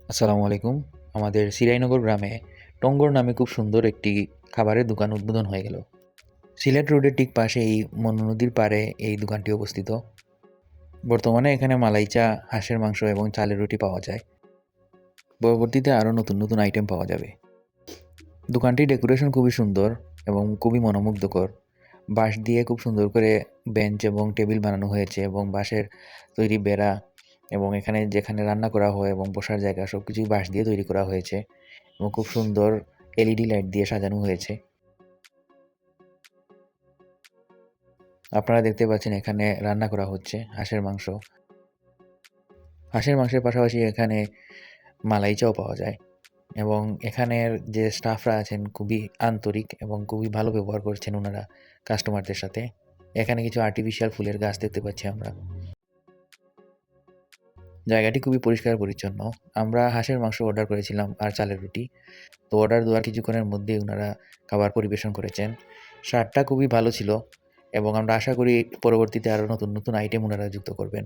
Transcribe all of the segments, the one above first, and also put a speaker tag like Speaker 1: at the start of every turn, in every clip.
Speaker 1: আসসালামু আলাইকুম। আমাদের সিরাইনগর গ্রামে টঙ্গর নামে খুব সুন্দর একটি খাবারের দোকান উদ্বোধন হয়ে গেল। সিলেট রোডের ঠিক পাশে এই মনু নদীর পাড়ে এই দোকানটি অবস্থিত। বর্তমানে এখানে মালাই চা, হাঁসের মাংস এবং চালের রুটি পাওয়া যায়। পরবর্তীতে আরও নতুন নতুন আইটেম পাওয়া যাবে। দোকানটির ডেকোরেশন খুবই সুন্দর এবং খুবই মনোমুগ্ধকর। বাঁশ দিয়ে খুব সুন্দর করে বেঞ্চ এবং টেবিল বানানো হয়েছে এবং বাঁশের তৈরি বেড়া এবং এখানে যেখানে রান্না করা হয় এবং বসার জায়গা সবকিছুই বাঁশ দিয়ে তৈরি করা হয়েছে এবং খুব সুন্দর এলইডি লাইট দিয়ে সাজানো হয়েছে। আপনারা দেখতে পাচ্ছেন এখানে রান্না করা হচ্ছে হাঁসের মাংস। হাঁসের মাংসের পাশাপাশি এখানে মালাই চাও পাওয়া যায় এবং এখানের যে স্টাফরা আছেন খুবই আন্তরিক এবং খুবই ভালো ব্যবহার করছেন ওনারা কাস্টমারদের সাথে। এখানে কিছু আর্টিফিশিয়াল ফুলের গাছ দেখতে পাচ্ছি আমরা। জায়গাটি খুবই পরিষ্কার পরিচ্ছন্ন। আমরা হাঁসের মাংস অর্ডার করেছিলাম আর চালের রুটি। তো অর্ডার দেওয়ার কিছুক্ষণের মধ্যেই ওনারা খাবার পরিবেশন করেছেন। স্বাদটা খুবই ভালো ছিল এবং আমরা আশা করি পরবর্তীতে আরও নতুন নতুন আইটেম ওনারা যুক্ত করবেন।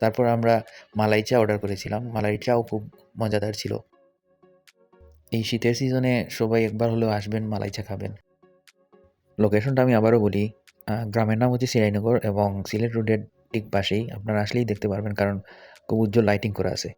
Speaker 1: তারপর আমরা মালাই চা অর্ডার করেছিলাম। মালাই চাও খুব মজাদার ছিল। এই শীতের সিজনে সবাই একবার হলেও আসবেন, মালাই চা খাবেন। লোকেশনটা আমি আবারও বলি, গ্রামের নাম হচ্ছে সিরাইনগর এবং সিলেট রোডের ঠিক পাশেই। আপনারা আসলেই দেখতে পারবেন কারণ খুব উজ্জ্বল লাইটিং করা আছে।